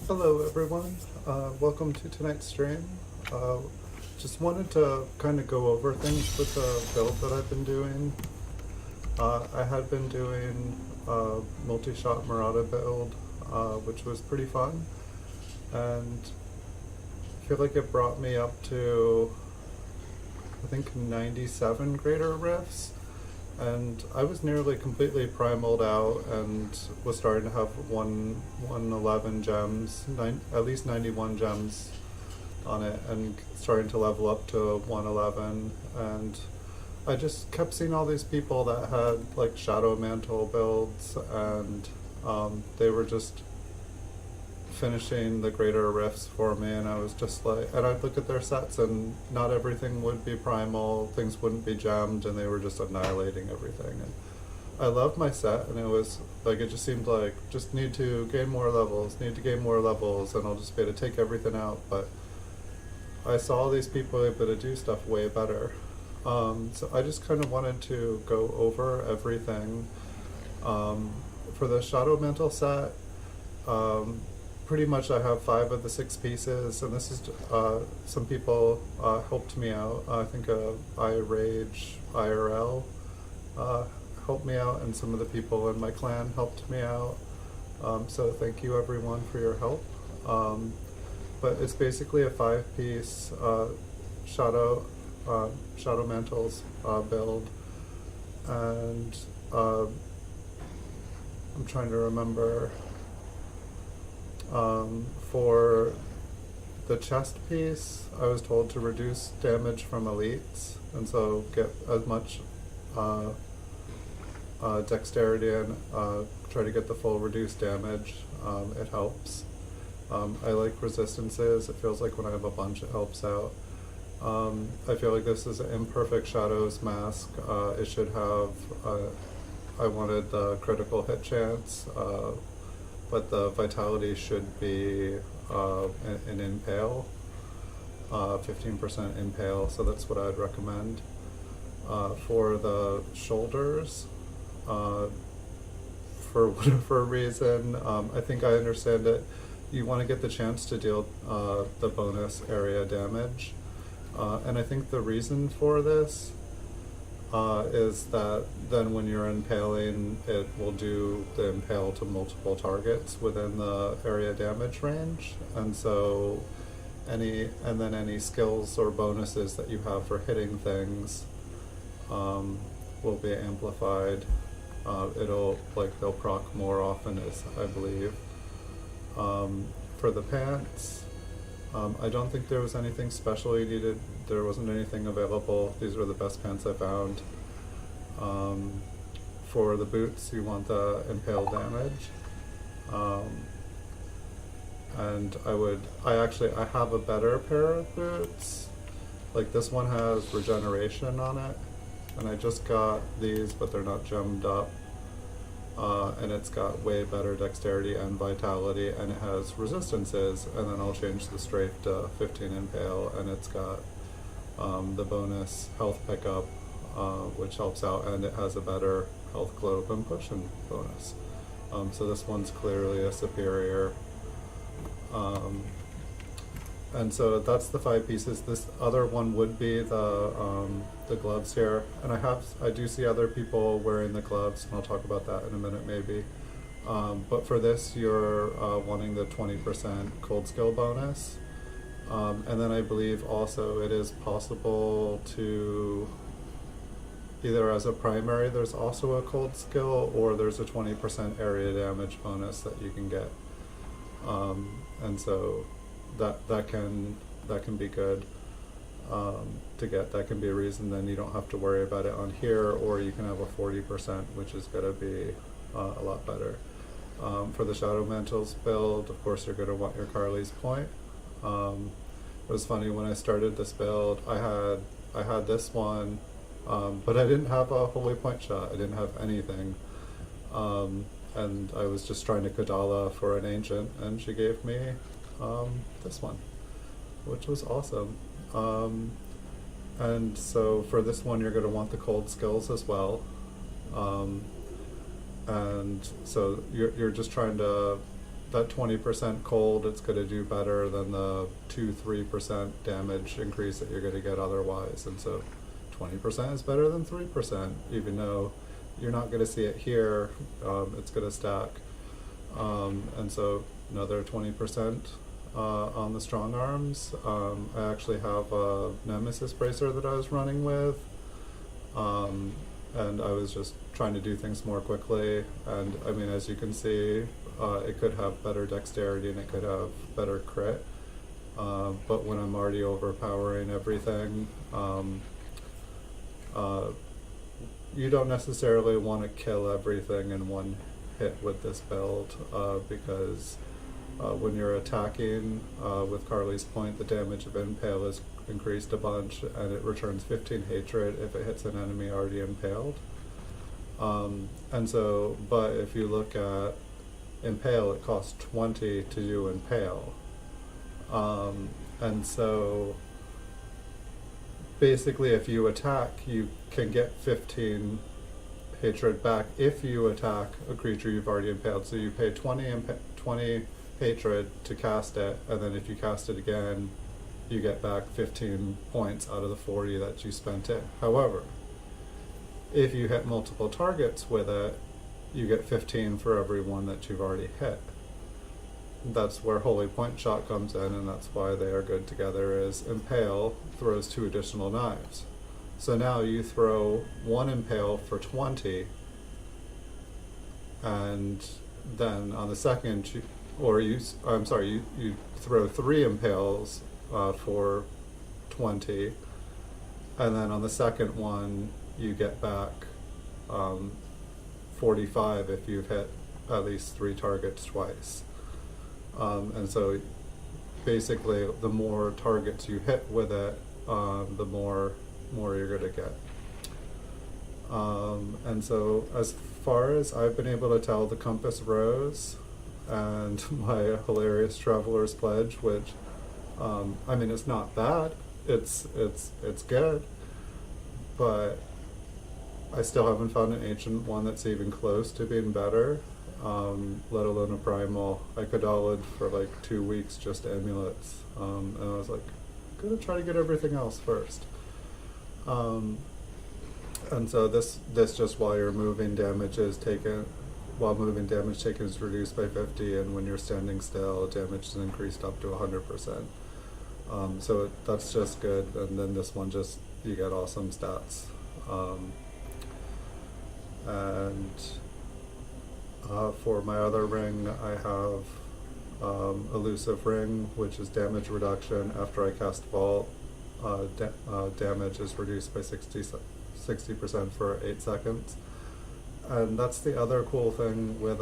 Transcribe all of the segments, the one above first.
Hello everyone, welcome to tonight's stream. Uh, just wanted to kind of go over things with the build that I've been doing. I had been doing a multi-shot Murata build, which was pretty fun, and I feel like it brought me up to, I think, 97 greater riffs, and I was nearly completely primaled out and was starting to have 111 gems, at least 91 gems on it, and starting to level up to 111. And I just kept seeing all these people that had like Shadow Mantle builds, and they were just finishing the greater rifts for me, and I was just like, and I'd look at their sets and not everything would be primal, things wouldn't be gemmed, and they were just annihilating everything. And I loved my set, and it was like, it just seemed like, just need to gain more levels, and I'll just be able to take everything out. But I saw these people able to do stuff way better. So I just kind of wanted to go over everything. For the Shadow Mantle set, pretty much I have 5 of the 6 pieces, and this is some people helped me out. I think iRage IRL helped me out, and some of the people in my clan helped me out. So thank you everyone for your help. But it's basically a 5-piece Shadow Mantles build, and I'm trying to remember. For the chest piece, I was told to reduce damage from elites, and so get as much dexterity and try to get the full reduced damage. It helps. I like resistances. It feels like when I have a bunch, it helps out. I feel like this is an imperfect Shadows mask. It should have, I wanted the critical hit chance, but the vitality should be an impale, 15% impale, so that's what I'd recommend. For the shoulders, for whatever reason, I think I understand it, you want to get the chance to deal the bonus area damage. And I think the reason for this is that then when you're impaling, it will do the impale to multiple targets within the area damage range, and so any skills or bonuses that you have for hitting things will be amplified. They'll proc more often, as I believe. For the pants, I don't think there was anything special you needed. There wasn't anything available. These were the best pants I found. For the boots, you want the impale damage. And I have a better pair of boots. Like this one has regeneration on it, and I just got these, but they're not gemmed up. And it's got way better dexterity and vitality, and it has resistances, and then I'll change the strafe to 15 impale, and it's got the bonus health pickup, which helps out, and it has a better health globe and potion bonus. So this one's clearly a superior. And so that's the 5 pieces. This other one would be the gloves here, and I do see other people wearing the gloves, and I'll talk about that in a minute maybe. But for this, you're wanting the 20% cold skill bonus, and then I believe also it is possible to either as a primary there's also a cold skill, or there's a 20% area damage bonus that you can get, and so that can be good to get. That can be a reason then you don't have to worry about it on here, or you can have a 40%, which is going to be a lot better. For the Shadow Mantles build, of course you're going to want your Carly's point. It was funny, when I started this build, I had this one, but I didn't have a holy point shot. I didn't have anything. And I was just trying to Kadala for an ancient, and she gave me this one, which was awesome. And so for this one, you're going to want the cold skills as well. And so you're just trying to that 20% cold, it's going to do better than the 2-3% damage increase that you're going to get otherwise. And so 20% is better than 3%, even though you're not going to see it here. It's going to stack. And so another 20% on the strong arms. I actually have a Nemesis bracer that I was running with. And I was just trying to do things more quickly. And I mean, as you can see, it could have better dexterity and it could have better crit. But when I'm already overpowering everything, you don't necessarily want to kill everything in one hit with this build, because when you're attacking with Carly's point, the damage of Impale is increased a bunch, and it returns 15 hatred if it hits an enemy already impaled. And so, but if you look at Impale, it costs 20 to do Impale. And so basically if you attack, you can get 15 hatred back if you attack a creature you've already impaled. So you pay 20 hatred to cast it, and then if you cast it again, you get back 15 points out of the 40 that you spent in. However, if you hit multiple targets with it, you get 15 for every one that you've already hit. That's where Holy Point Shot comes in, and that's why they are good together, is Impale throws 2 additional knives. So now you throw 1 Impale for 20, and then on the second, you throw 3 Impales for 20, and then on the second one you get back 45 if you've hit at least 3 targets twice. And so basically the more targets you hit with it, the more you're going to get. And so as far as I've been able to tell, the Compass Rose and my hilarious Traveler's Pledge, which I mean, it's not bad, it's good, but I still haven't found an ancient one that's even close to being better, let alone a primal. I cadaled for like 2 weeks just amulets, and I was like, I'm gonna try to get everything else first. And so this just while you're moving, damage taken is reduced by 50, and when you're standing still, damage is increased up to 100%. So that's just good, and then this one just, you get awesome stats. And for my other ring, I have Elusive Ring, which is damage reduction. After I cast Vault, damage is reduced by 60% for 8 seconds. And that's the other cool thing with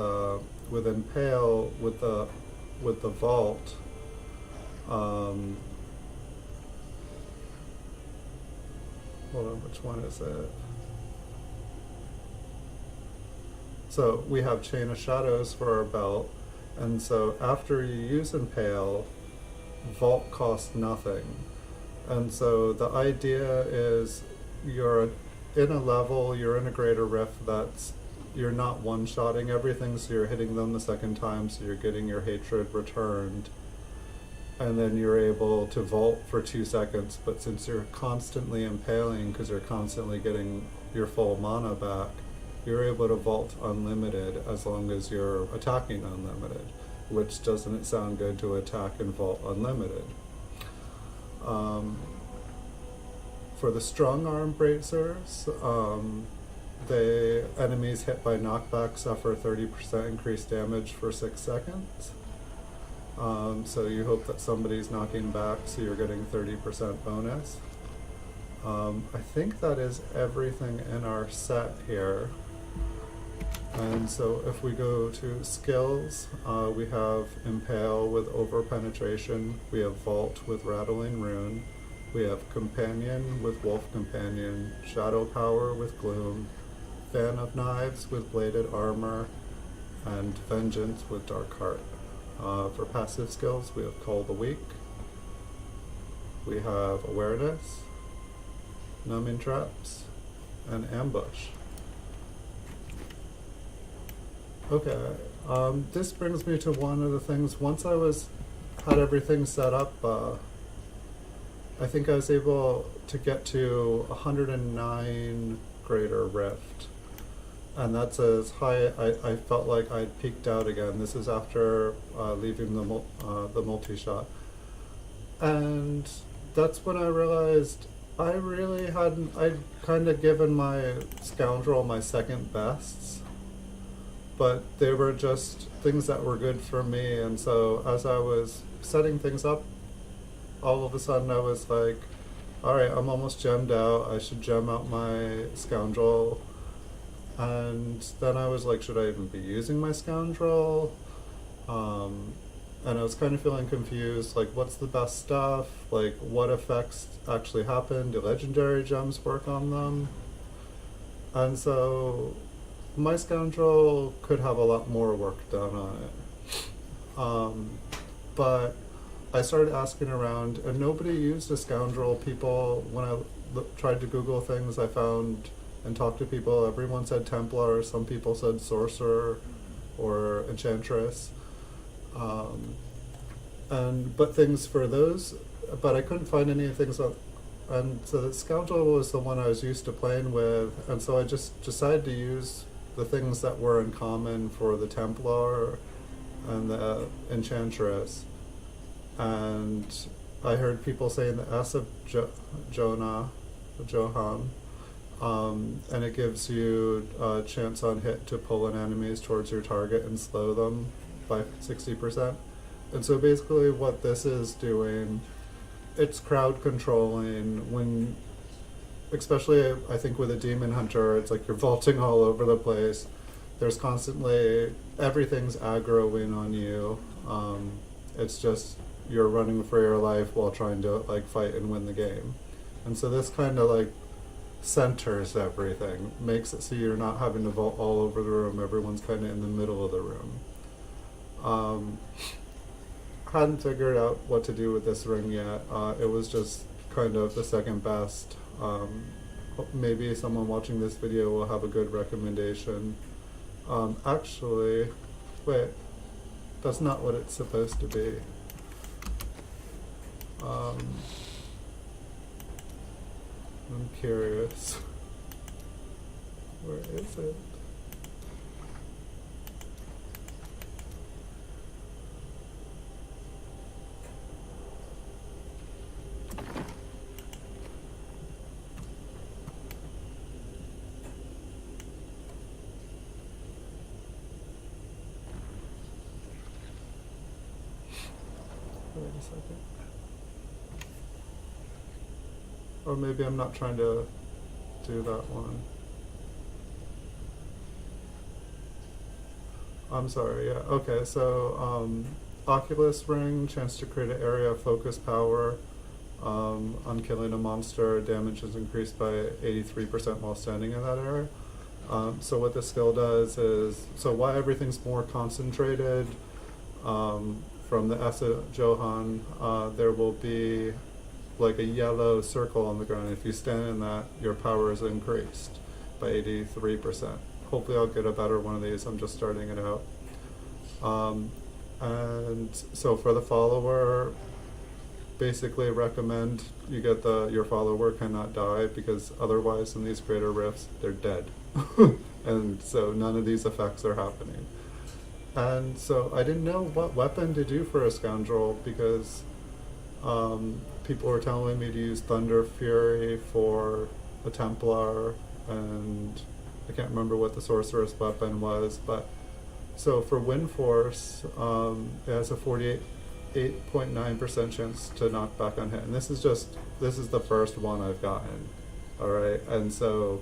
Impale, with the Vault. Hold on, which one is it? So we have Chain of Shadows for our belt, and so after you use Impale, Vault costs nothing. And so the idea is you're in a level, you're in a greater rift that's, you're not one-shotting everything, so you're hitting them the second time, so you're getting your hatred returned. And then you're able to vault for 2 seconds, but since you're constantly impaling, because you're constantly getting your full mana back, you're able to vault unlimited as long as you're attacking unlimited, which doesn't sound good to attack and vault unlimited. For the strong arm bracers, the enemies hit by knockback suffer 30% increased damage for 6 seconds. So you hope that somebody's knocking back, so you're getting 30% bonus. I think that is everything in our set here. And so if we go to skills, we have Impale with Over Penetration, we have Vault with Rattling Rune, we have Companion with Wolf Companion, Shadow Power with Gloom, Fan of Knives with Bladed Armor, and Vengeance with Dark Heart. For passive skills, we have Call the Weak, we have Awareness, Numbing Traps, and Ambush. Okay, This brings me to one of the things. Once I had everything set up, I think I was able to get to 109 greater rift, and that's as high. I felt like I'd peaked out again. This is after leaving the multi-shot, and that's when I realized I really hadn't. I'd kind of given my scoundrel my second bests, but they were just things that were good for me. And so as I was setting things up, all of a sudden I was like, all right, I'm almost gemmed out. I should gem out my scoundrel. And then I was like, should I even be using my scoundrel? And I was kind of feeling confused, like what's the best stuff? Like what effects actually happen? Do legendary gems work on them? And so my scoundrel could have a lot more work done on it. But I started asking around, and nobody used a scoundrel. People, when I tried to Google things, I found and talked to people, everyone said Templar, some people said Sorcerer or Enchantress. But things for those, but I couldn't find any things and so the Scoundrel was the one I was used to playing with, and so I just decided to use the things that were in common for the Templar and the Enchantress. And I heard people saying the S of Johan, and it gives you a chance on hit to pull in enemies towards your target and slow them by 60%. And so basically what this is doing, it's crowd controlling when, especially I think with a demon hunter, it's like you're vaulting all over the place. There's constantly, everything's aggroing on you. It's just, you're running for your life while trying to like fight and win the game. And so this kind of like centers everything, makes it so you're not having to vault all over the room, everyone's kind of in the middle of the room. Hadn't figured out what to do with this ring yet. It was just kind of the second best. Maybe someone watching this video will have a good recommendation. Actually, wait, that's not what it's supposed to be. I'm curious. Where is it? Wait a second. Or maybe I'm not trying to do that one. I'm sorry, yeah. Okay, so Oculus Ring, chance to create an area of focus power. On killing a monster, damage is increased by 83% while standing in that area. So what this skill does is, so why everything's more concentrated, from the S of Johan, there will be like a yellow circle on the ground. If you stand in that, your power is increased by 83%. Hopefully I'll get a better one of these, I'm just starting it out. And so for the follower, basically recommend you get your follower cannot die, because otherwise in these greater rifts, they're dead. And so none of these effects are happening. And so I didn't know what weapon to do for a scoundrel, because people were telling me to use Thunder Fury for a Templar, and I can't remember what the sorceress weapon was, but so for Wind Force, it has a 48.9% chance to knock back on hit, and this is the first one I've gotten, alright, and so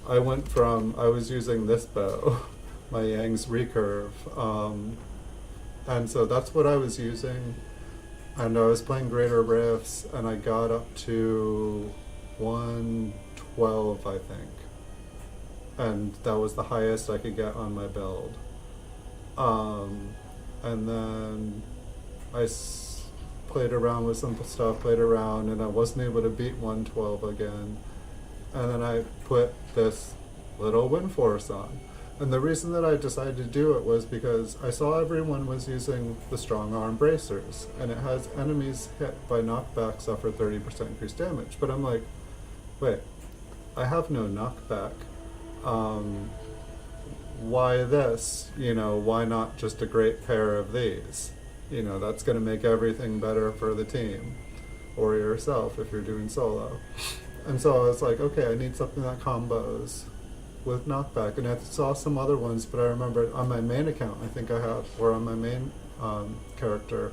I was using this bow, my Yang's Recurve, and so that's what I was using, and I was playing Greater Rifts, and I got up to 112, I think, and that was the highest I could get on my build. And then I played around with some stuff, and I wasn't able to beat 112 again. And then I put this little Wind Force on. And the reason that I decided to do it was because I saw everyone was using the strong arm bracers, and it has enemies hit by knockback suffer 30% increased damage. But I'm like, wait, I have no knockback. Why this? You know, why not just a great pair of these? You know, that's going to make everything better for the team, or yourself if you're doing solo. And so I was like, okay, I need something that combos with knockback. And I saw some other ones, but I remember on my main account, I think I have, or on my main character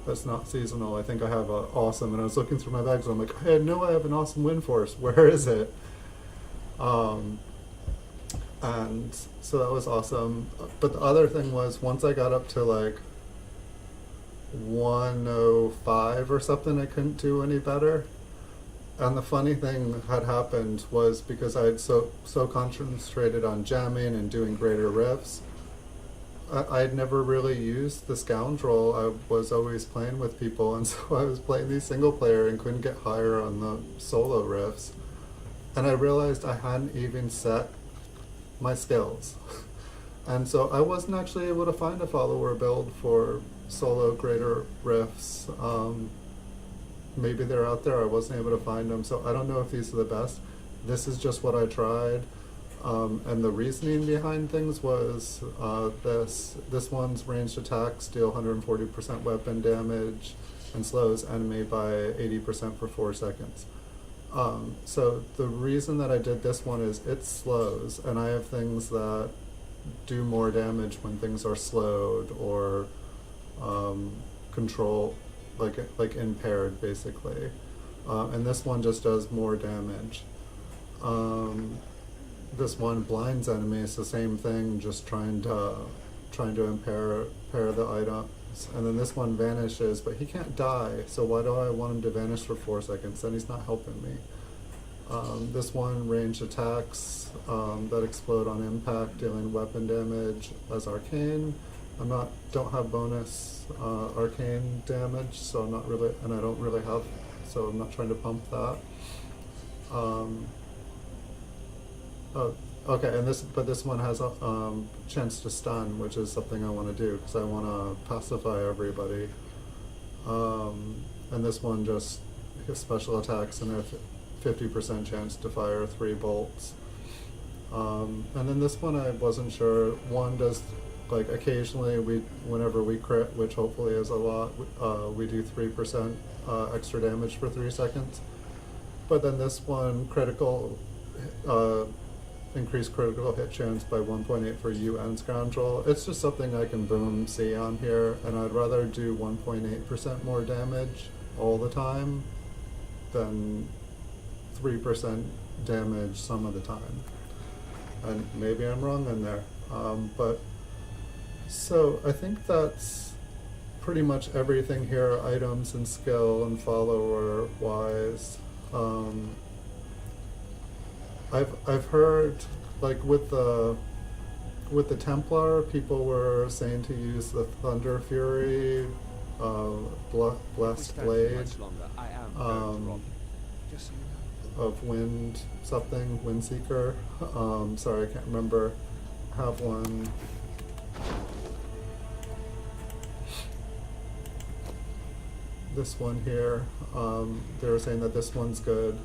that's not seasonal, I think I have a awesome. And I was looking through my bags, and I'm like, hey, I know I have an awesome wind force. Where is it? And so that was awesome. But the other thing was, once I got up to like 105 or something, I couldn't do any better. And the funny thing had happened was, because I had so concentrated on jamming and doing greater riffs, I had never really used the scoundrel. I was always playing with people, and so I was playing these single player and couldn't get higher on the solo riffs. And I realized I hadn't even set my skills. And so I wasn't actually able to find a follower build for solo greater riffs. Maybe they're out there, I wasn't able to find them, so I don't know if these are the best. This is just what I tried. And the reasoning behind things was this one's ranged attacks deal 140% weapon damage and slows enemy by 80% for 4 seconds. So the reason that I did this one is it slows, and I have things that do more damage when things are slowed or control, like impaired basically. And this one just does more damage. This one blinds enemies, the same thing, just trying to impair the items. And then this one vanishes, but he can't die, so why do I want him to vanish for 4 seconds? Then he's not helping me. This one ranged attacks that explode on impact, dealing weapon damage as arcane. Don't have bonus arcane damage, so I'm not really, and I don't really have, so I'm not trying to pump that. Okay, and this one has a chance to stun, which is something I want to do because I want to pacify everybody. And this one just his special attacks and a 50% chance to fire 3 bolts. And then this one I wasn't sure. One does, like, occasionally whenever we crit, which hopefully is a lot, we do 3% extra damage for 3 seconds. But then this one, critical, increased critical hit chance by 1.8 for you and Scoundrel. It's just something I can boom see on here, and I'd rather do 1.8% more damage all the time than 3% damage some of the time. And maybe I'm wrong in there. But so I think that's pretty much everything here, items and skill and follower wise. I've heard, like, with the Templar, people were saying to use the Thunder Fury, Blessed Blade, of Wind something, Windseeker. Sorry, I can't remember. Have one. This one here, they were saying that this one's good.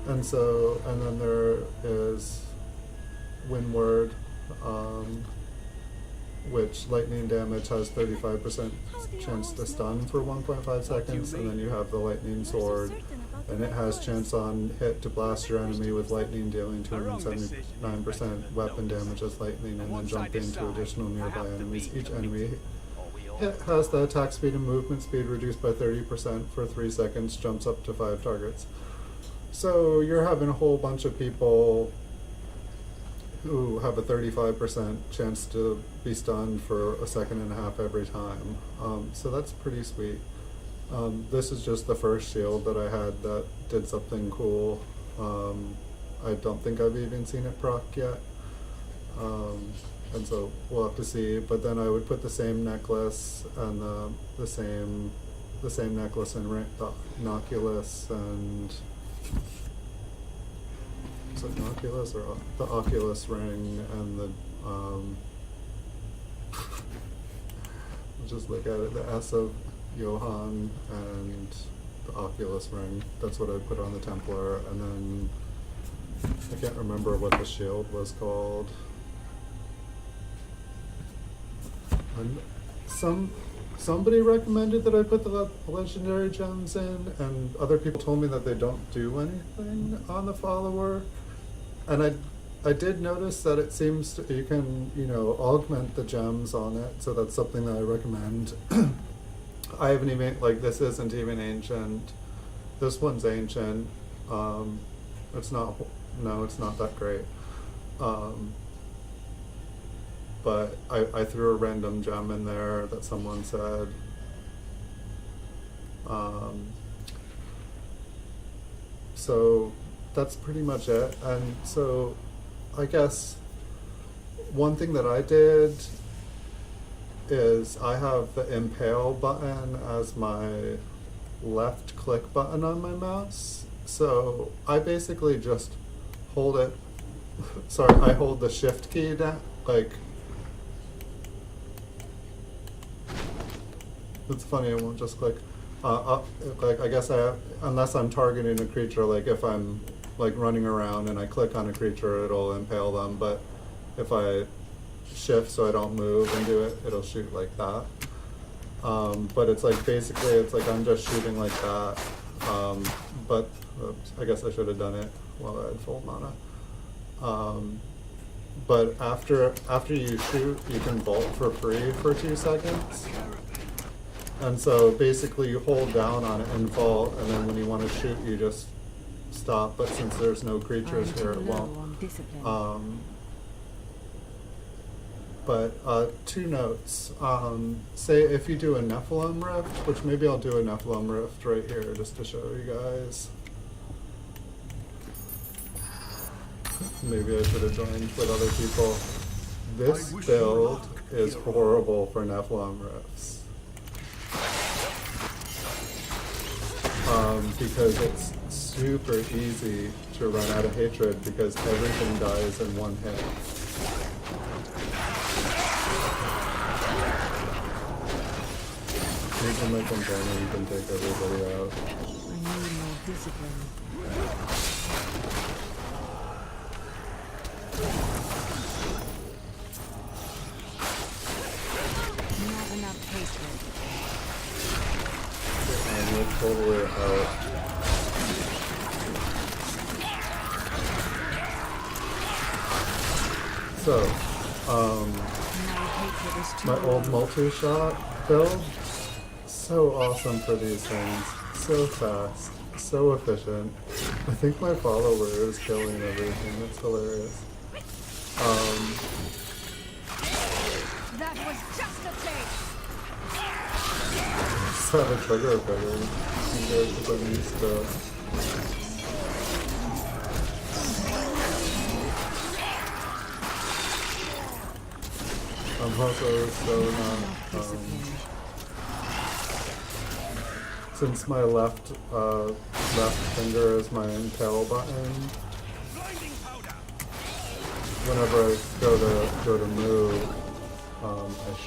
And then there is Windward, which lightning damage has 35% chance to stun for 1.5 seconds, and then you have the lightning sword, and it has chance on hit to blast your enemy with lightning, dealing 279% weapon damage as lightning, and then jumping to additional nearby enemies. Each enemy hit has the attack speed and movement speed reduced by 30% for 3 seconds, jumps up to 5 targets. So you're having a whole bunch of people who have a 35% chance to be stunned for a second and a half every time. So that's pretty sweet. This is just the first shield that I had that did something cool. I don't think I've even seen it proc yet. And so we'll have to see. But then I would put the same necklace and the same necklace and the Oculus and... Is it an Oculus or the Oculus ring and the Um, just look at it, the S of Johann and the Oculus ring. That's what I put on the Templar, and then I can't remember what the shield was called. And somebody recommended that I put the legendary gems in, and other people told me that they don't do anything on the follower. And I did notice that it seems to, you can, you know, augment the gems on it, so that's something that I recommend. I haven't even, like, this isn't even ancient. This one's ancient. It's not, no, it's not that great. But I threw a random gem in there that someone said. So that's pretty much it. And so I guess one thing that I did is I have the impale button as my left click button on my mouse. So I basically just hold it, sorry, I hold the shift key down, like, it's funny, it won't just click. Like, I guess unless I'm targeting a creature, like if I'm like running around and I click on a creature, it'll impale them, but if I shift so I don't move and do it, it'll shoot like that. But it's like, basically, it's like I'm just shooting like that. But oops, I guess I should have done it while I had full mana. But after you shoot, you can vault for free for 2 seconds. And so basically you hold down on it and vault, and then when you want to shoot, you just stop. But since there's no creatures here, it won't. But 2 notes. Say if you do a Nephilim Rift, which maybe I'll do a Nephilim Rift right here just to show you guys. Maybe I should have joined with other people. This build is horrible for Nephilim Rifts. Because it's super easy to run out of hatred because everything dies in 1 hit. Even like in Germany, you can take everybody out. I need more discipline. Not enough hatred. And we're totally out. So, my old multi-shot build, so awesome for these things, so fast, so efficient. I think my follower is killing everything, that's hilarious. That was just a taste. Just have a trigger bigger, because I'm used to. I'm also so not, since my left finger is my impale button, whenever I go to move, I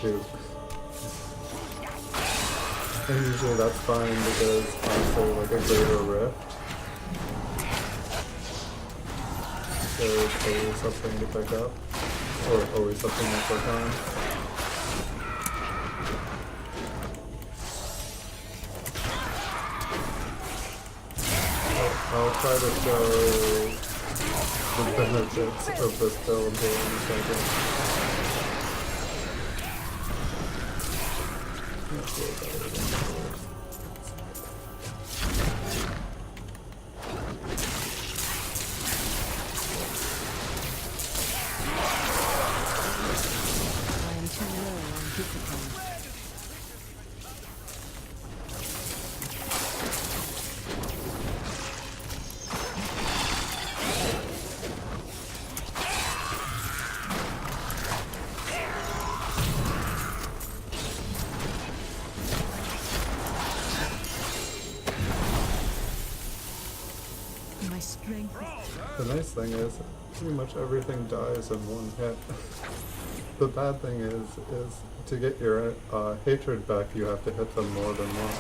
shoot. And usually that's fine because honestly, like a greater rift, there's always something to pick up, or always something to work on. I'll try to show the benefits of this build here in a second. I am too low on discipline. My strength is The nice thing is, pretty much everything dies in one hit. The bad thing is to get your hatred back, you have to hit them more than once.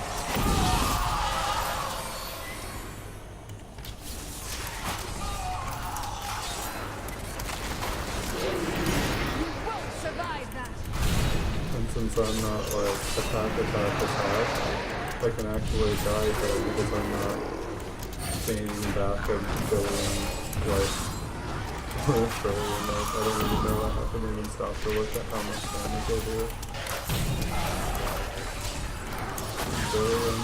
Since I'm not like attack, I can actually die here because I'm not gaining back a billion life for enough. I don't even know. I haven't even stopped to look at how much damage I do. Billion.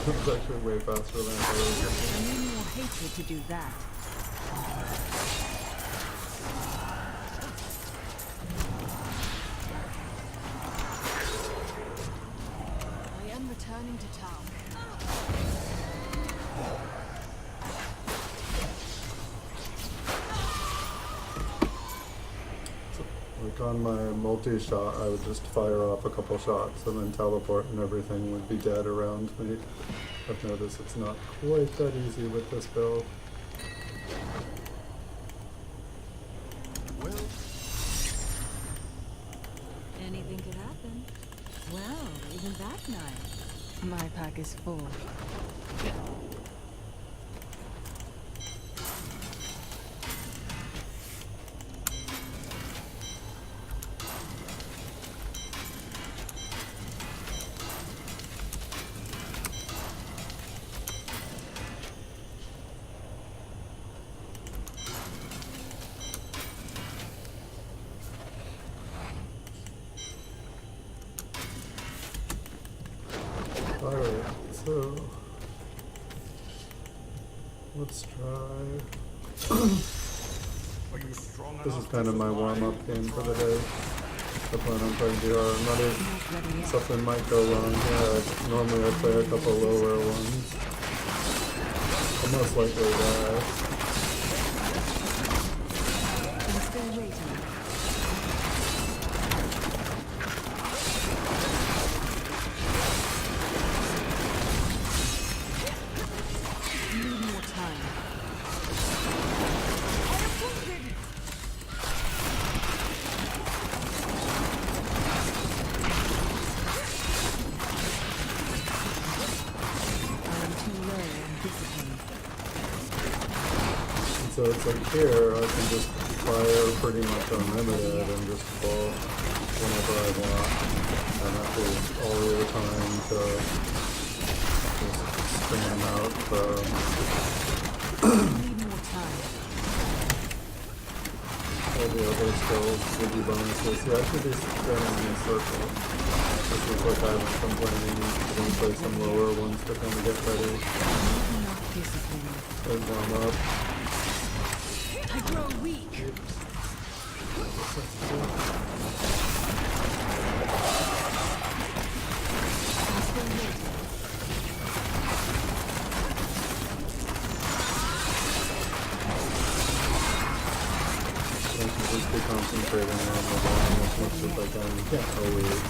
It's actually way faster than I thought it was. I need more hatred to do that. I am returning to town. Like on my multi-shot, I would just fire off a couple shots and then teleport and everything would be dead around me. I've noticed it's not quite that easy with this build. Well, anything could happen. Well, even that night. My pack is full. Alright, so let's try. This is kind of my warm-up game for the day. The plan I'm trying to do are something might go wrong here. Normally I play a couple lower ones. I'll most likely die. So it's like here, I can just fire pretty much unlimited and just fall whenever I want. And that is all the time to just spam out all the other skills, give you bonuses. Yeah, I should be spamming in a circle. This is like I've been complaining, I'm going to play some lower ones to kind of get ready. And warm up. I grow weak. I can just be concentrating on the line as much as I can. You can't always.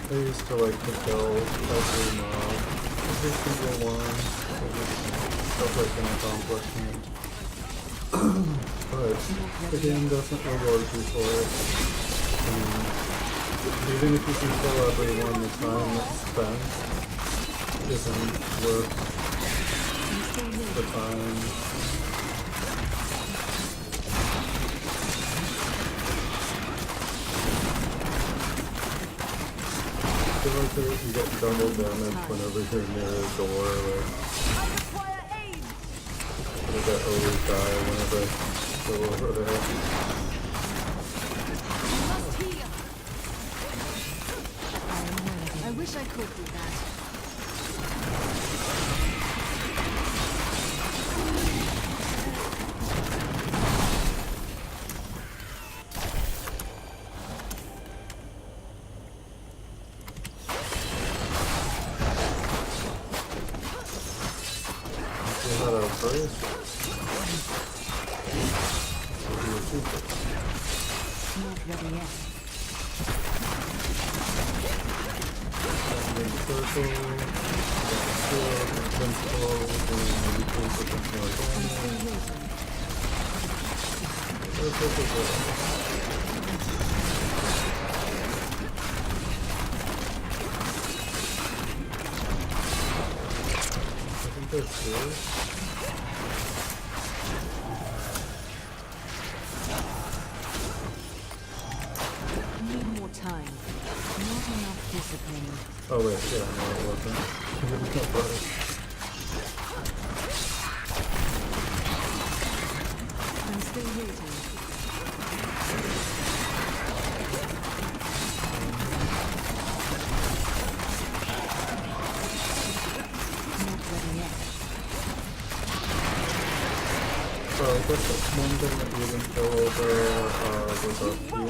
I used to like to kill every mob, every single one. It felt like an accomplishment. But the game doesn't reward you for it. I mean, even if you can kill everyone, the time that's spent isn't worth the time. I feel like you get double damage whenever you're near a door, like I always die whenever I go over there. I wish I could do that. You had a brace? Not ready yet. Circle, invincible, and maybe two for something like I think there's two. Need more time. Not enough discipline. Oh wait, yeah, no it wasn't. I'm still waiting. Not ready yet. So I guess that's one thing that you didn't go over was our fuel.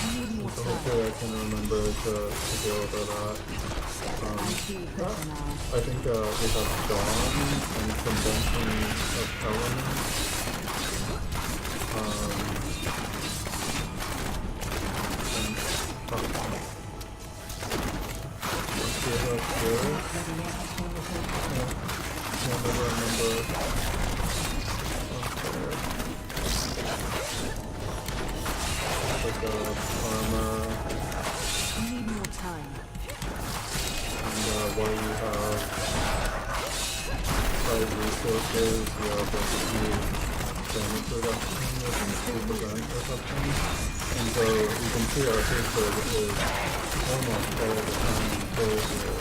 Need more So time. hopefully I can remember to go over that. I feel better now. I think we have Dawn and Convention of Elements. Let's see about here. Can't ever remember. Okay. Like armor. Need more time. And while you have 5 resources, you have like a few damage reduction with 2% or something. And so you can see our hatred is almost all the time full here.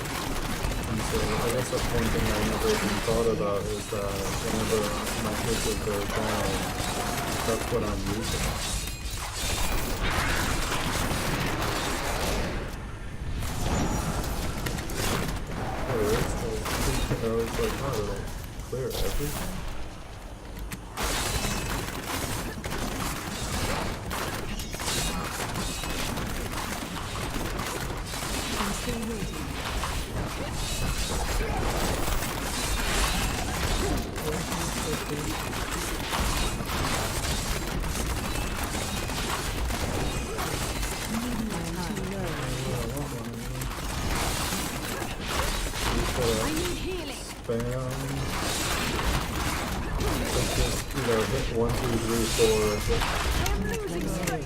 And so I guess that's one thing I never even thought about is that whenever my hatred goes down, that's what I'm using. I was like, how did I clear everything? I'm still waiting. I need healing. Spam. Let's just, hit 1, 2, 3, 4. Hit 2, 3.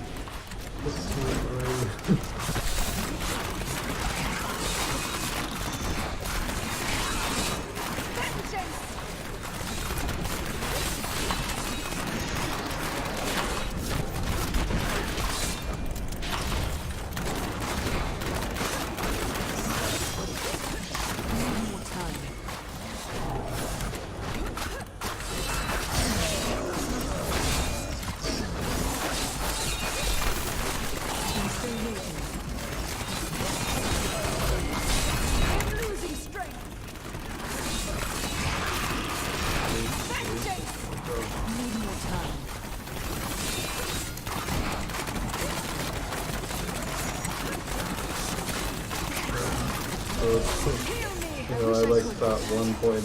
I like that 1.8%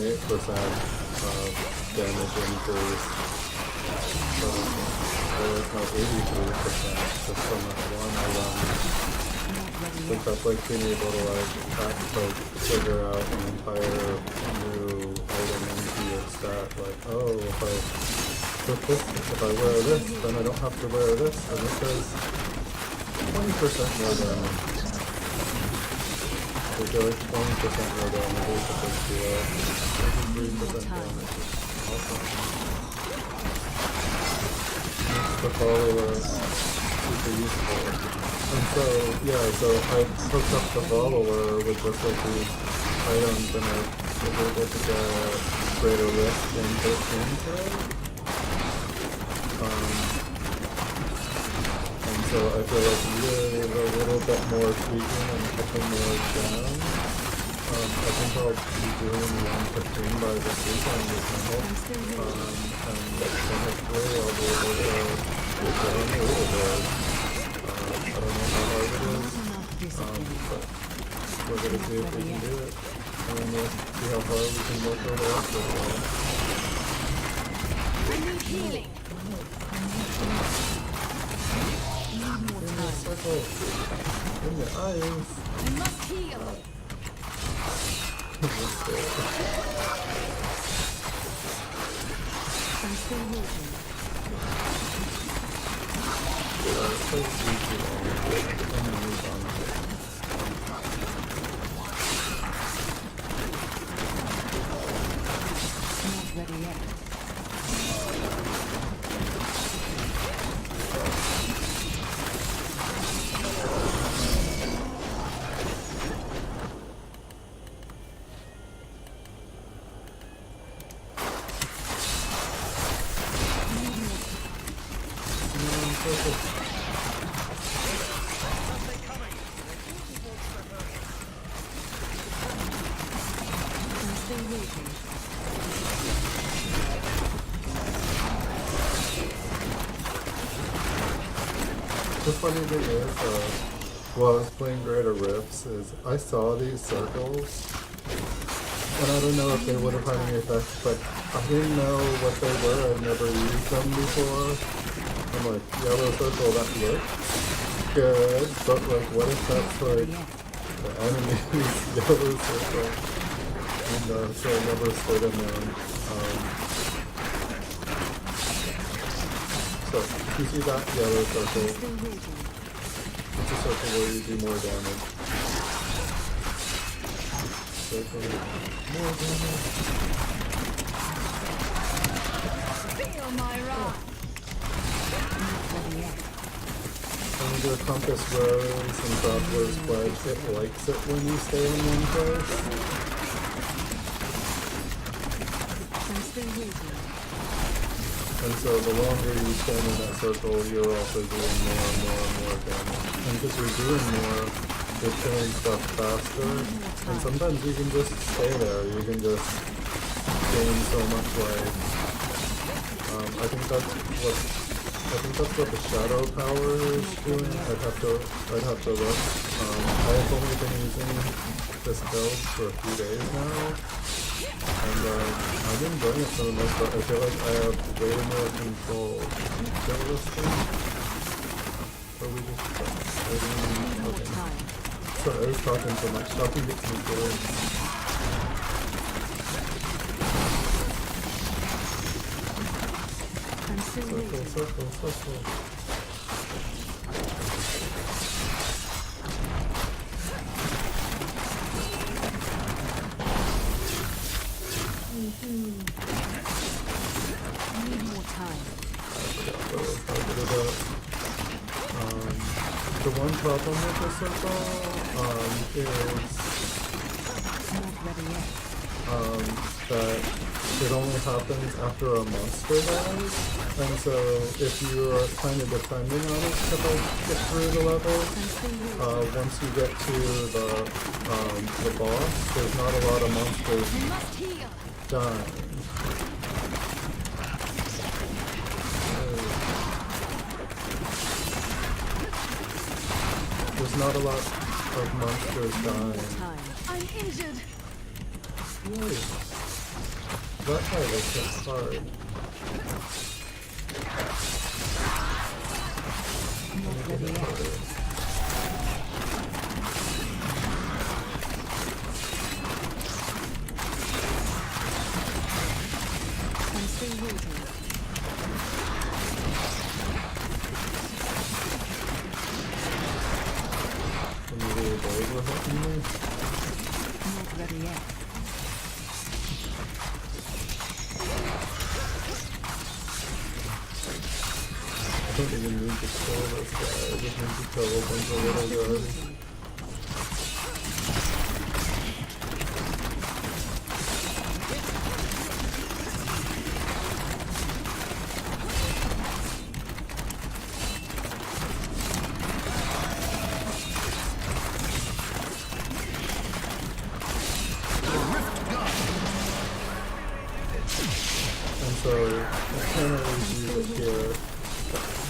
damage increase. I like my 83% just from that one item. I think that's like being able to figure out an entire new item into your stat. Like, oh, if I put this, if I wear this, then I don't have to wear this, and this does 20% more damage. We go like 20% more damage is a big deal. 3% damage is awesome. Makes the follower super useful. And so, yeah, so I hooked up the follower with just like these items and I was able to get greater risk in 13 today. And so I feel like with a little bit more tweaking and a couple more down, I think I'll be doing 115 by this weekend with my help. And then hopefully I'll be able to get down a little bit. I don't know how hard it is, but we're going to see if we can do it. And then we'll see how far we can work our way up with it. I need healing. Circle in the eyes. I must heal. I'm still moving. So easy and move on. Not ready yet. The funny thing is, while I was playing Greater Rifts, is I saw these circles, and I don't know if they would have had any effect, but I didn't know what they were. I'd never used them before. I'm like, yellow circle, that looks good, but like, what if that's like the enemy's yellow circle? And so I never slid them in. So, you see that yellow circle? It's a circle where you do more damage. Circle, more damage. Feel my wrath. And your compass rose and Traveler's Pledge, it likes it when you stay in one place. I'm still waiting. And so the longer you stand in that circle, you're also doing more and more and more damage. And because you're doing more, you're killing stuff faster. And sometimes you can just stay there. You can just gain so much life. I think that's what the shadow power is doing. I'd have to look. I've only been using this build for a few days now. And I'm enjoying it for the most part. I feel like I have way more control. Kill this thing? Or we just okay. Sorry, I was talking so much. Talking gets me good. Circle. Need more time. The one problem with the circle is Not ready yet. that it only happens after a monster dies, and so if you're kind of depending on it to like get through the level, once you get to the boss, there's not a lot of monsters dying. There's not a lot of monsters dying. I'm injured. Yay. That guy was hit hard. Not ready yet. I'm still waiting. Maybe the boys were helping me. Not ready yet. don't even need to kill this guy, I just need to kill a bunch of little guys. And so, I can't always use it here.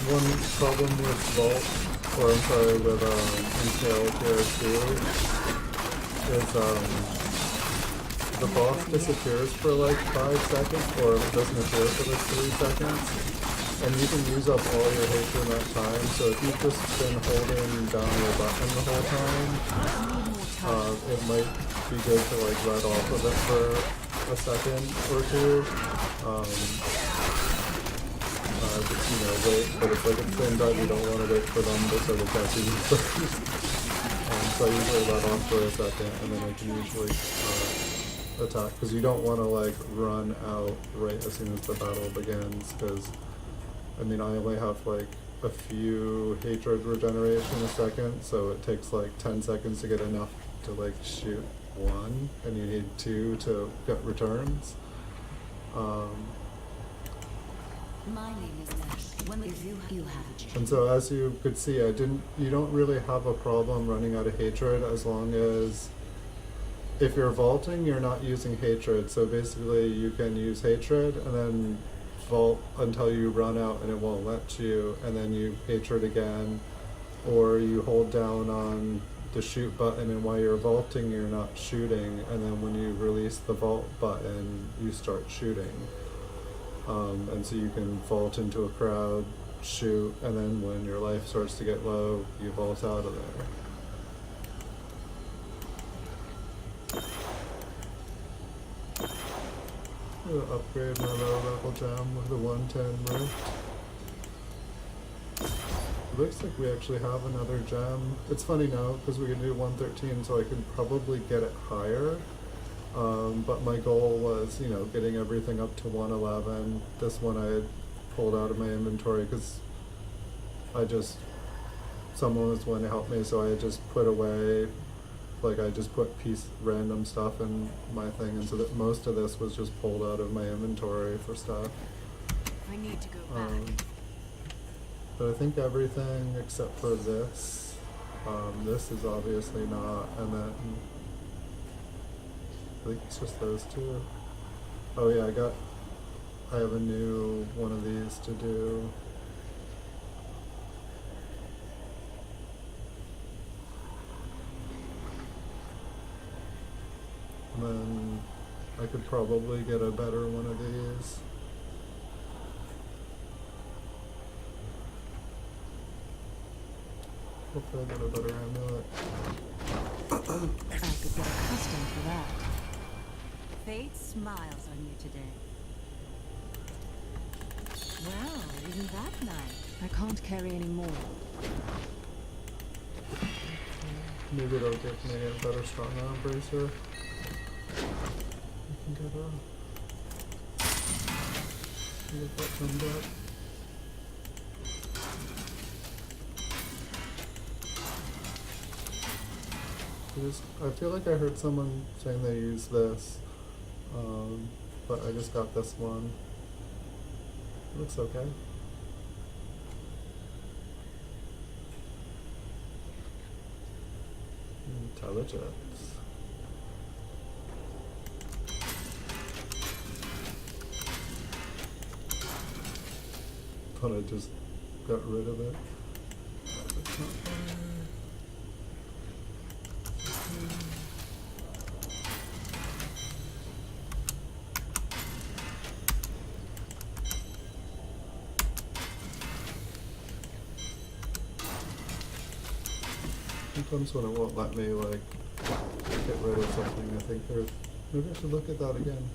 One problem with Vault, or I'm sorry, with Impale here too, is the boss disappears for like 5 seconds, or it doesn't appear for like 3 seconds, and you can use up all your hatred in that time, so if you've just been holding down your button the whole time, it might be good to like let off of it for a second or two. Just, you know, wait, but it's like at the same time you don't want to wait for them to sort of catch you first. So I usually let off for a second and then I can usually attack, because you don't want to like run out right as soon as the battle begins, because I mean I only have like a few hatred regeneration a second, so it takes like 10 seconds to get enough to like shoot one, and you need 2 to get returns. My name is Nash. When you have a chance. And so as you could see, you don't really have a problem running out of hatred as long as, if you're vaulting, you're not using hatred. So basically you can use hatred and then vault until you run out and it won't let you, and then you hatred again, or you hold down on the shoot button and while you're vaulting you're not shooting, and then when you release the vault button you start shooting. And so you can vault into a crowd, shoot, and then when your life starts to get low, you vault out of there. I'm gonna upgrade my low level gem with the 110 rift. It looks like we actually have another gem. It's funny now because we can do 113, so I can probably get it higher. But my goal was, you know, getting everything up to 111. This one I had pulled out of my inventory because someone was going to help me, so I had just put away, like I just put random stuff in my thing, and so that most of this was just pulled out of my inventory for stuff. I need to go back. But I think everything except for this, this is obviously not, and then I think it's just those two. Oh yeah, I have a new one of these to do. And then I could probably get a better one of these. Hopefully I get a better amulet. I could get accustomed to that. Fate smiles on you today. Well, isn't that nice? I can't carry any more. Maybe it'll give me a better strong arm bracer. I can get that turned up. I feel like I heard someone saying they use this, but I just got this one. It looks okay. Intelligence. Thought I just got rid of it. It's not fire. Sometimes when it won't let me like get rid of something, I think maybe I should look at that again.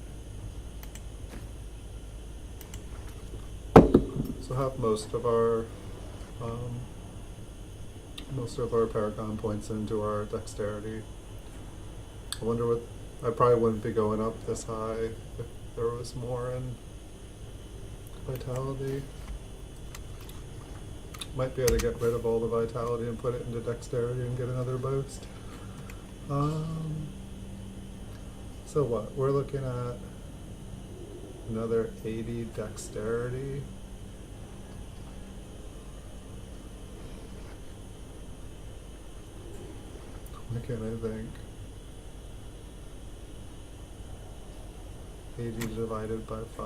So have most of our Paragon points into our dexterity. I wonder what, I probably wouldn't be going up this high if there was more in vitality. might be able to get rid of all the vitality and put it into dexterity and get another boost. So what? We're looking at another 80 dexterity. What can I think? 80 divided by 5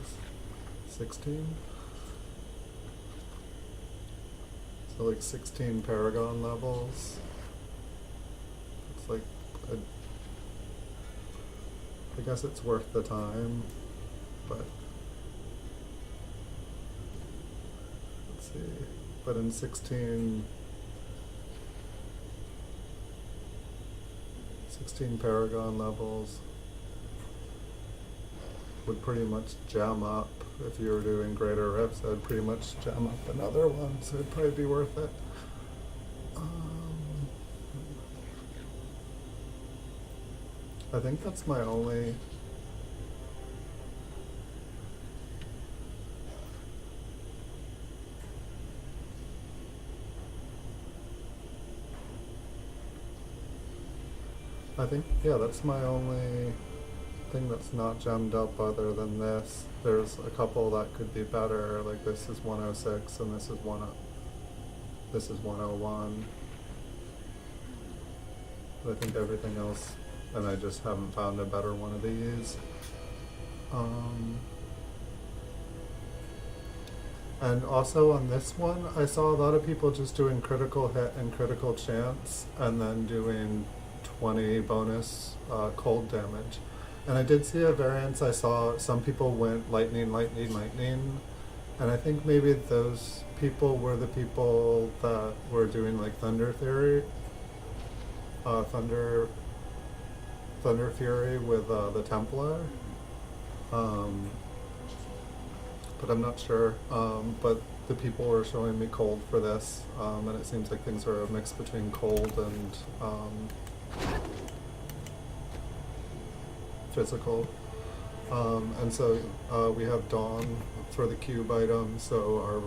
is 16. So like 16 Paragon levels. It's like, I guess it's worth the time, but let's see. But in 16 Paragon levels would pretty much jam up. If you were doing greater rips, that would pretty much jam up another one, so it'd probably be worth it. I think that's my only... I think, yeah, that's my only thing that's not gemmed up other than this. There's a couple that could be better, like this is 106 and this is 101. But I think everything else, and I just haven't found a better one of these. And also on this one, I saw a lot of people just doing critical hit and critical chance and then doing 20 bonus cold damage. And I did see a variance. I saw some people went lightning, lightning, lightning. And I think maybe those people were the people that were doing like Thunder Theory. Thunder Fury with the Templar. But I'm not sure. But the people were showing me cold for this. And it seems like things are a mix between cold and physical. And so we have Dawn for the cube item, so our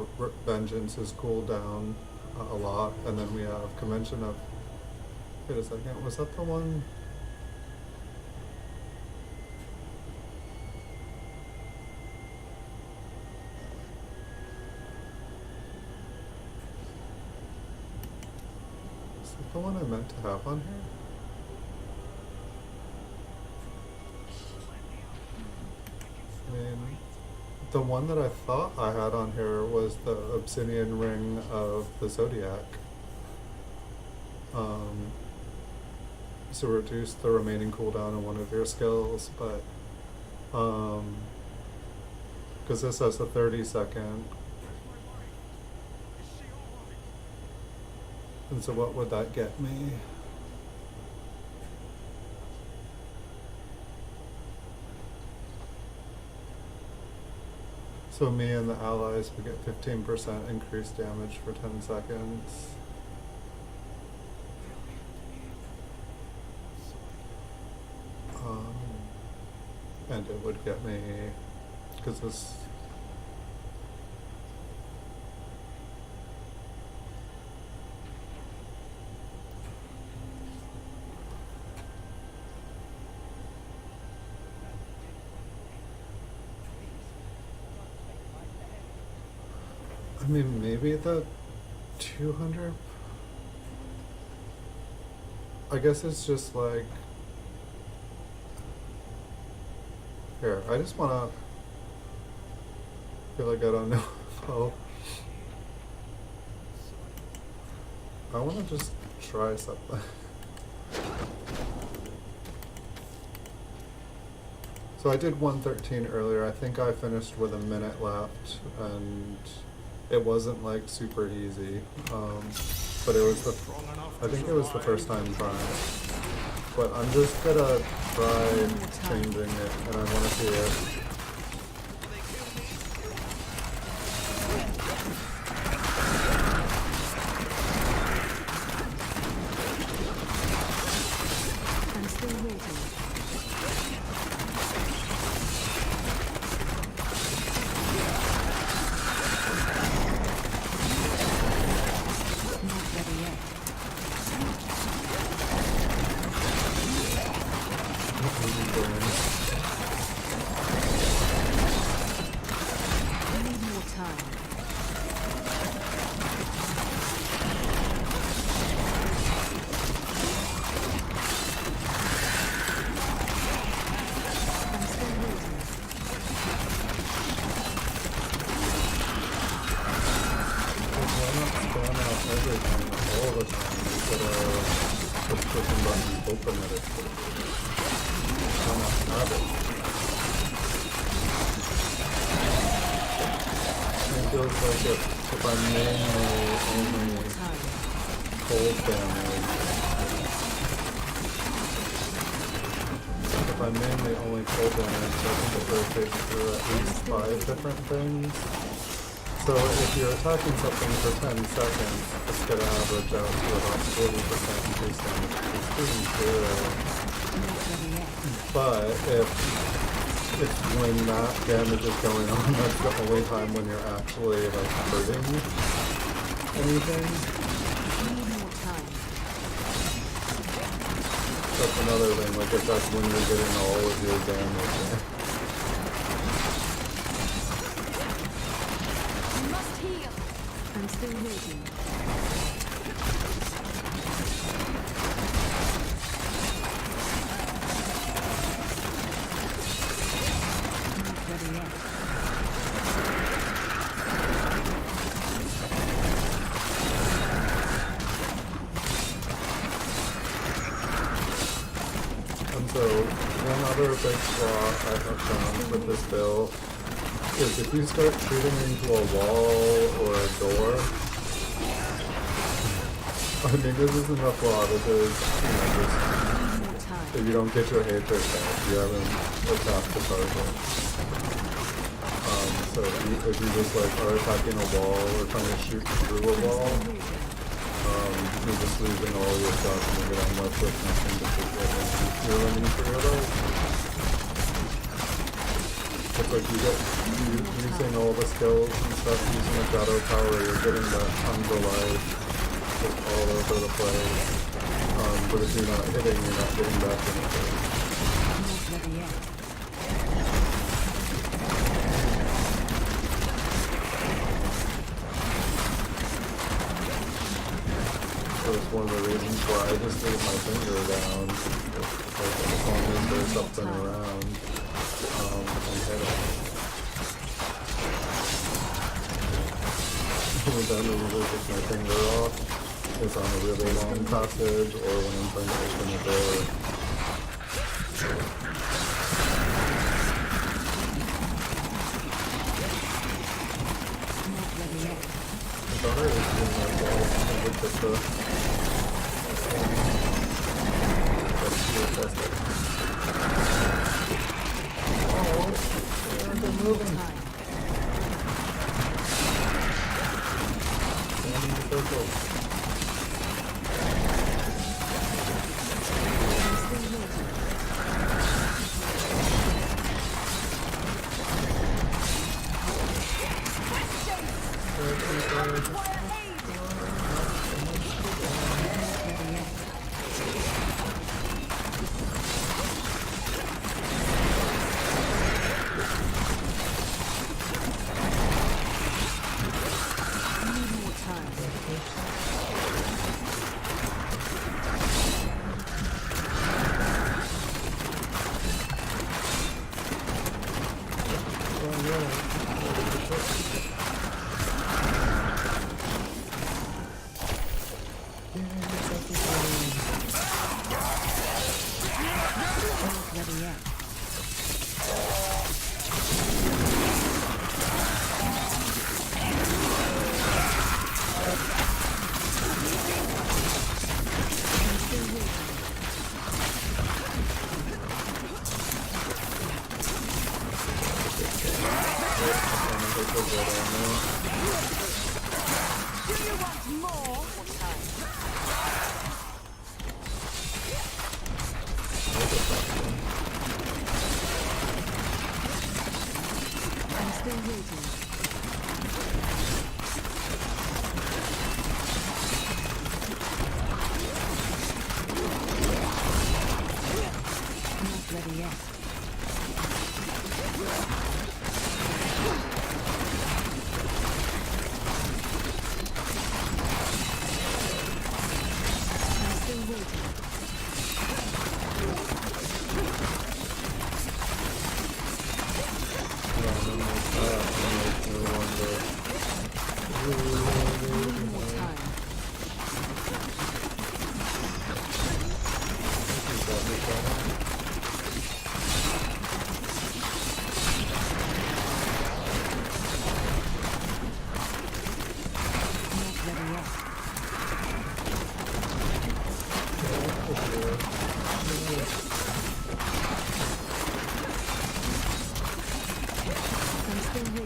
vengeance is cooled down a lot. And then we have Convention of... Wait a second, was that the one? Is that the one I meant to have on here? I mean, the one that I thought I had on here was the Obsidian Ring of the Zodiac. So reduce the remaining cooldown of one of your skills, but because this has a 30-second. And so what would that get me? So me and the allies would get 15% increased damage for 10 seconds. And it would get me, because this... I mean, maybe the 200... I guess it's just like... Here, I just wanna... feel like I don't know if I'll... I wanna just try something. So I did 113 earlier. I think I finished with a minute left, and it wasn't like super easy. But it was the... I think it was the first time trying it. But I'm just gonna try changing it, and I want to see it. I'm still waiting. time, all the time, instead of just pushing buttons open at it. Why not have it? It feels like if I mainly only hold damage, if I mainly only hold damage, I think it rotates through at least 5 different things. So if you're attacking something for 10 seconds, it's going to average out to about 40% increase damage, which is pretty good. But if when that damage is going on, that's the only time when you're actually like hurting anything. That's another thing, like if that's when you're getting all of your damage in. I'm still waiting. Not ready yet. And so, one other big flaw I have found with this build is if you start shooting into a wall or a door, I mean this isn't a flaw, this is, just, if you don't get your hatred back, you haven't attacked the target. So if you just like are attacking a wall or trying to shoot through a wall, you're just losing all your stuff and you're getting left with nothing to shoot at and you're running through it all. It's like using all the skills and stuff, using the shadow power, you're getting the tons of life just all over the place. But if you're not hitting, you're not getting back anything. So it's one of the reasons why I just leave my finger down. Like as long as there's something around. And hit it. The time I usually take my finger off is on a really long passage or when I'm trying to open a door. I thought I was doing that well. I looked at the test it. Oh, they're moving. Standing in the circle.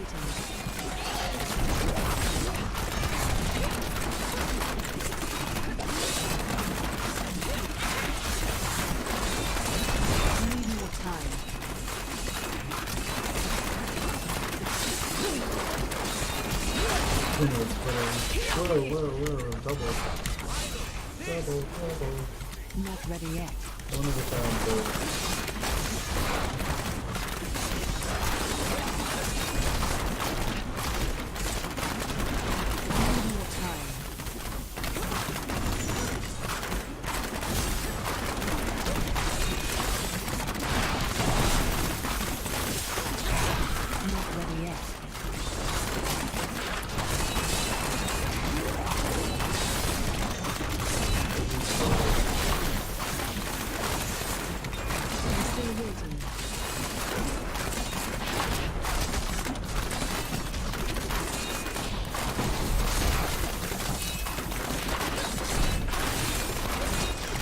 Need more time. Whoa, double. Not ready yet. One of the times, Need more time. Not ready yet. I'm still waiting.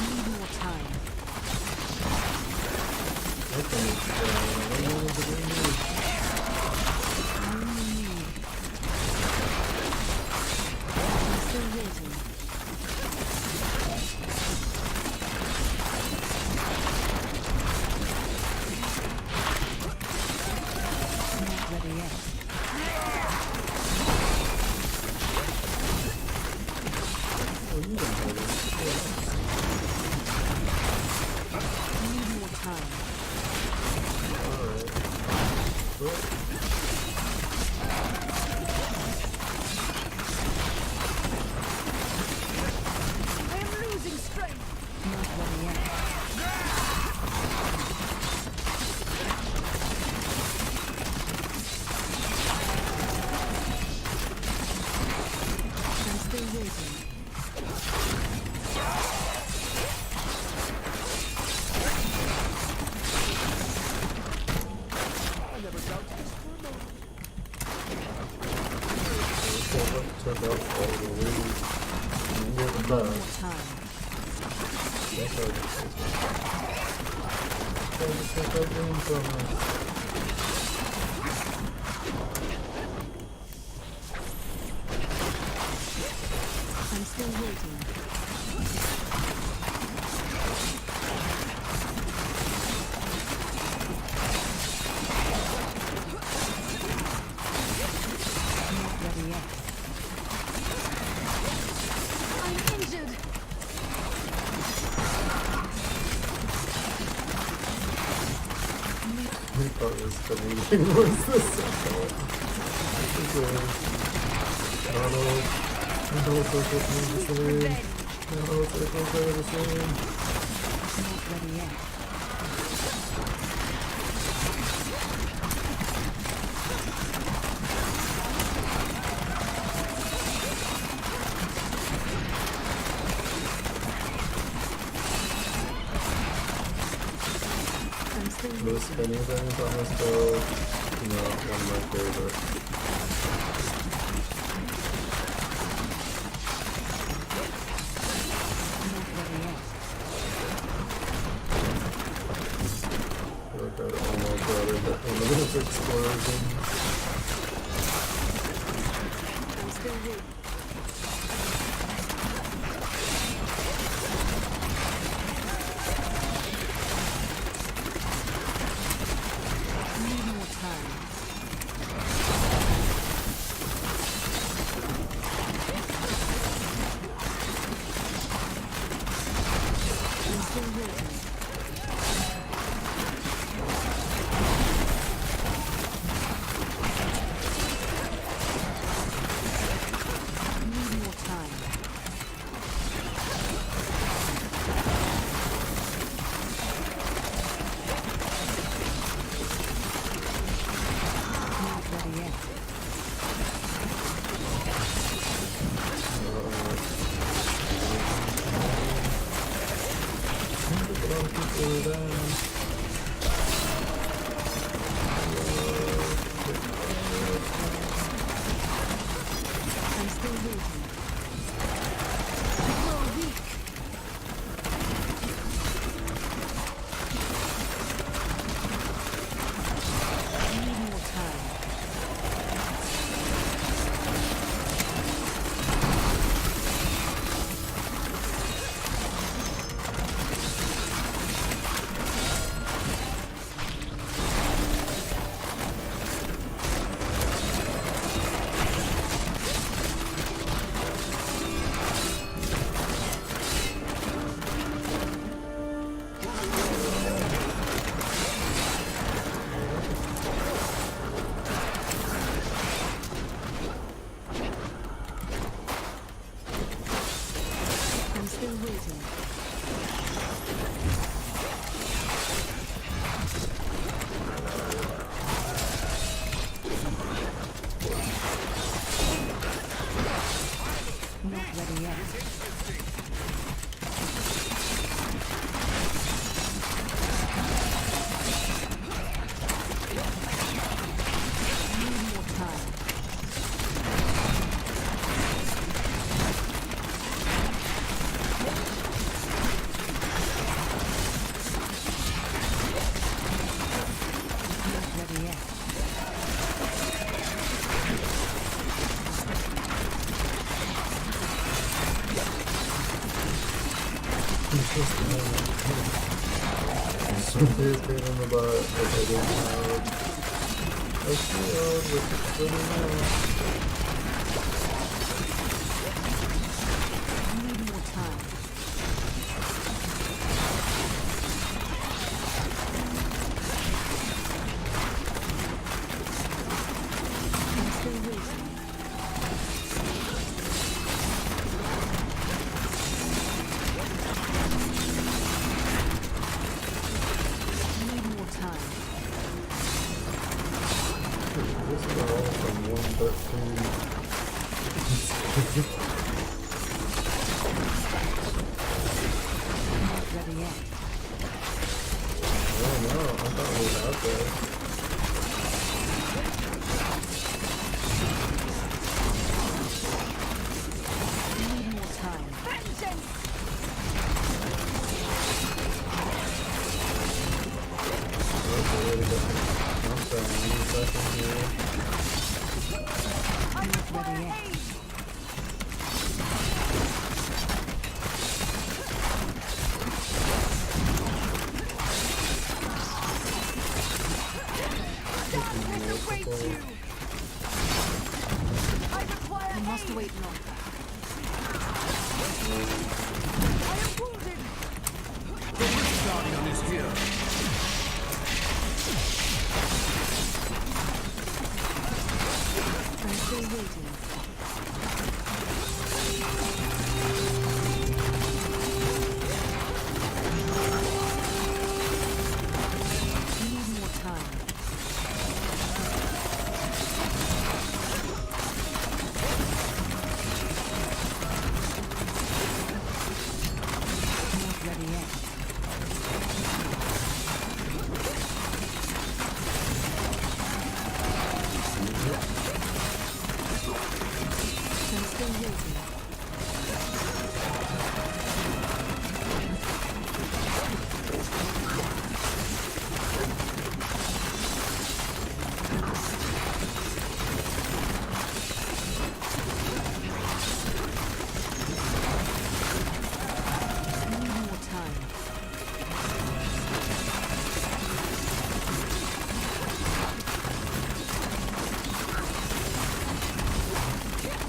Need more time. Only need. I'm still waiting. Not ready yet. Need more time. I am losing strength. Not ready yet. I'm still waiting. More time. I'm still waiting. Not ready yet. I'm injured. I thought it was the meeting was the second one. No, circles are the same. No, circles are the same. Not ready yet. I'm still The spinning things on this build, one of my favorites. not ready yet. I feel like I almost got it, but a little explosion. I'm still waiting. Need more time. I'm still waiting. Somebody's pain in the butt if I didn't have a shield with a spinning I need more time. I'm still waiting. I need more time. This is all from 113. I'm not ready yet. I don't know. I thought we were out there. I need more time. Vengeance! There's a way to get some countdown back in here. I'm not ready yet. Multiple. I must wait longer. The Rift Guardian is here. I'm still waiting. I need more time. I'm not ready yet. I'm still waiting. I need more time.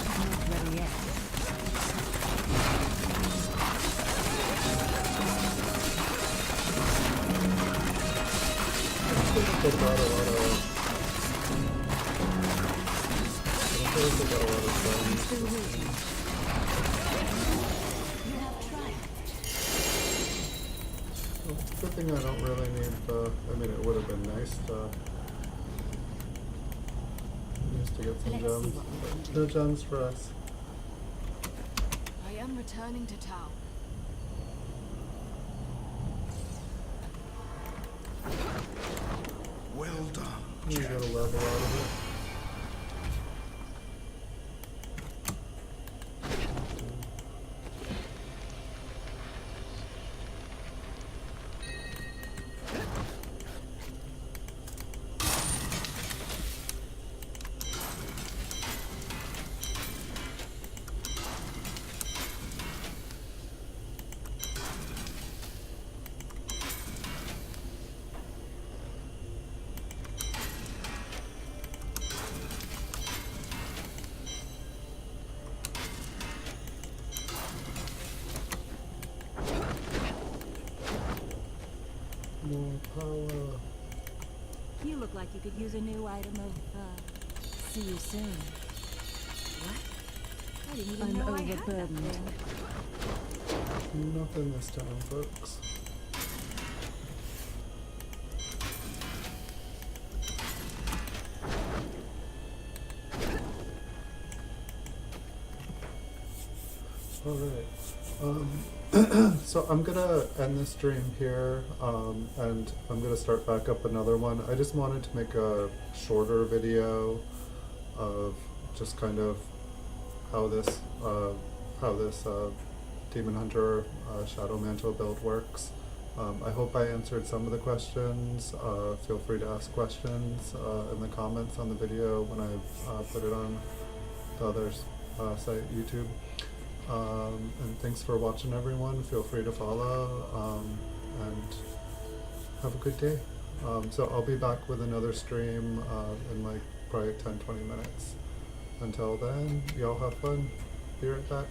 I'm not ready yet. I think they got a lot of. I think they got a lot of I'm friends. still waiting. You have triumphed. Well, it's a good thing I don't really need the. I mean, it would have been nice to get some Let's see gems. what we can But do. no gems for us. I am returning to town. Well done. You got a level out of it. More power. You look like you could use a new item of, see you soon. What? I didn't even know I had that thing. Nothing this time, folks. Alright. So I'm gonna end this stream here, and I'm gonna start back up another one. I just wanted to make a shorter video of just kind of how this Demon Hunter Shadow Mantle build works. I hope I answered some of the questions. Feel free to ask questions in the comments on the video when I put it on the other site, YouTube. And thanks for watching, everyone. Feel free to follow, and have a good day. So I'll be back with another stream in like probably 10-20 minutes. Until then, y'all have fun. Be right back.